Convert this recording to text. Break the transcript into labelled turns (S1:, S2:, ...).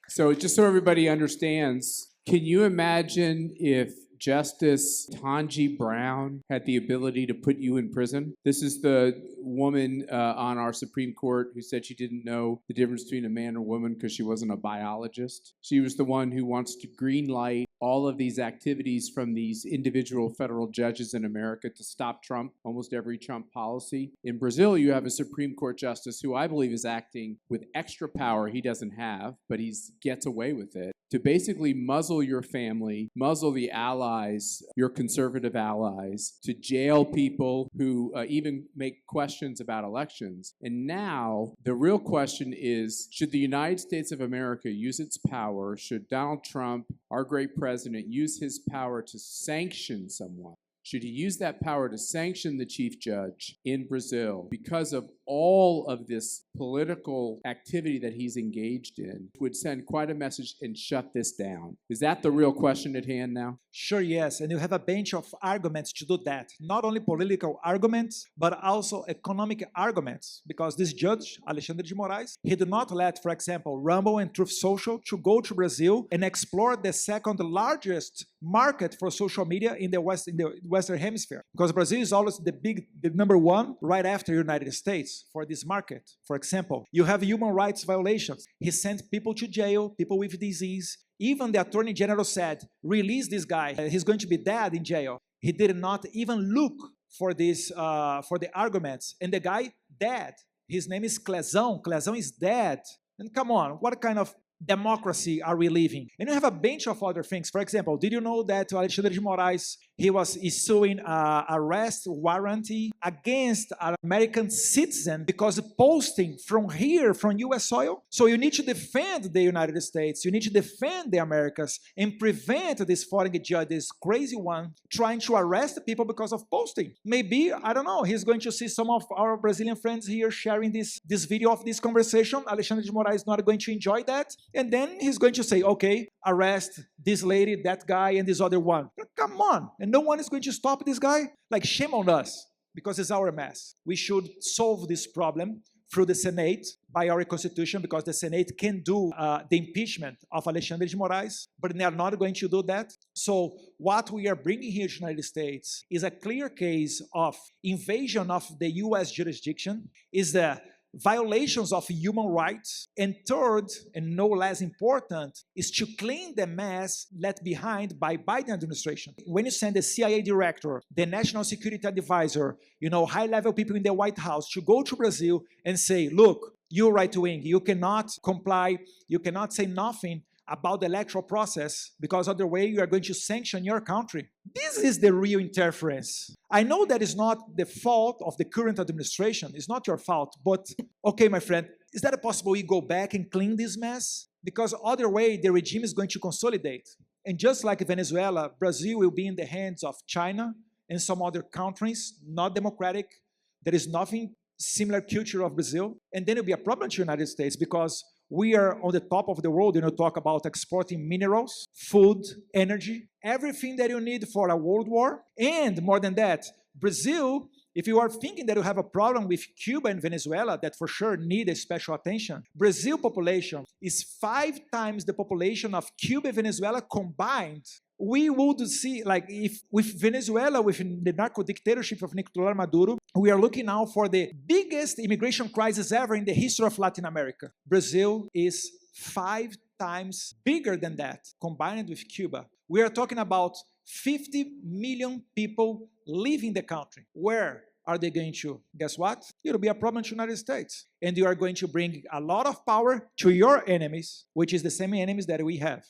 S1: So just so everybody understands, can you imagine if Justice Tanji Brown had the ability to put you in prison? This is the woman on our Supreme Court who said she didn't know the difference between a man or woman because she wasn't a biologist. She was the one who wants to green light all of these activities from these individual federal judges in America to stop Trump, almost every Trump policy. In Brazil, you have a Supreme Court justice who I believe is acting with extra power he doesn't have, but he gets away with it, to basically muzzle your family, muzzle the allies, your conservative allies, to jail people who even make questions about elections. And now the real question is, should the United States of America use its power? Should Donald Trump, our great president, use his power to sanction someone? Should he use that power to sanction the chief judge in Brazil because of all of this political activity that he's engaged in? Would send quite a message and shut this down. Is that the real question at hand now?
S2: Sure, yes. And you have a bunch of arguments to do that. Not only political arguments, but also economic arguments. Because this judge, Alexandre de Moraes, he did not let, for example, Rumble and Truth Social to go to Brazil and explore the second largest market for social media in the Western Hemisphere. Because Brazil is always the number one right after the United States for this market. For example, you have human rights violations. He sent people to jail, people with disease. Even the Attorney General said, release this guy. He's going to be dead in jail. He did not even look for this, for the arguments. And the guy dead. His name is Clezão. Clezão is dead. And come on, what kind of democracy are we living? And you have a bunch of other things. For example, did you know that Alexandre de Moraes, he was issuing an arrest warrant against an American citizen because posting from here, from US soil? So you need to defend the United States, you need to defend the Americas and prevent this foreign judge, this crazy one, trying to arrest people because of posting. Maybe, I don't know, he's going to see some of our Brazilian friends here sharing this video of this conversation. Alexandre de Moraes is not going to enjoy that. And then he's going to say, okay, arrest this lady, that guy, and this other one. Come on. And no one is going to stop this guy? Like, shame on us, because it's our mess. We should solve this problem through the Senate, by our Constitution, because the Senate can do the impeachment of Alexandre de Moraes, but they are not going to do that. So what we are bringing here to the United States is a clear case of invasion of the US jurisdiction, is the violations of human rights, and third, and no less important, is to clean the mess left behind by Biden administration. When you send the CIA director, the national security advisor, high-level people in the White House to go to Brazil and say, look, you right-wing, you cannot comply, you cannot say nothing about the electoral process, because other way you are going to sanction your country. This is the real interference. I know that is not the fault of the current administration, it's not your fault, but okay, my friend, is that possible we go back and clean this mess? Because other way the regime is going to consolidate. And just like Venezuela, Brazil will be in the hands of China and some other countries, not democratic. There is nothing similar culture of Brazil. And then it will be a problem to the United States, because we are on the top of the world, talk about exporting minerals, food, energy, everything that you need for a world war. And more than that, Brazil, if you are thinking that you have a problem with Cuba and Venezuela that for sure need a special attention, Brazil population is 5 times the population of Cuba and Venezuela combined. We would see, like, if with Venezuela, with the narco dictatorship of Nicolás Maduro, we are looking now for the biggest immigration crisis ever in the history of Latin America. Brazil is 5 times bigger than that, combined with Cuba. We are talking about 50 million people leaving the country. Where are they going to? Guess what? It'll be a problem to the United States. And you are going to bring a lot of power to your enemies, which is the same enemies that we have.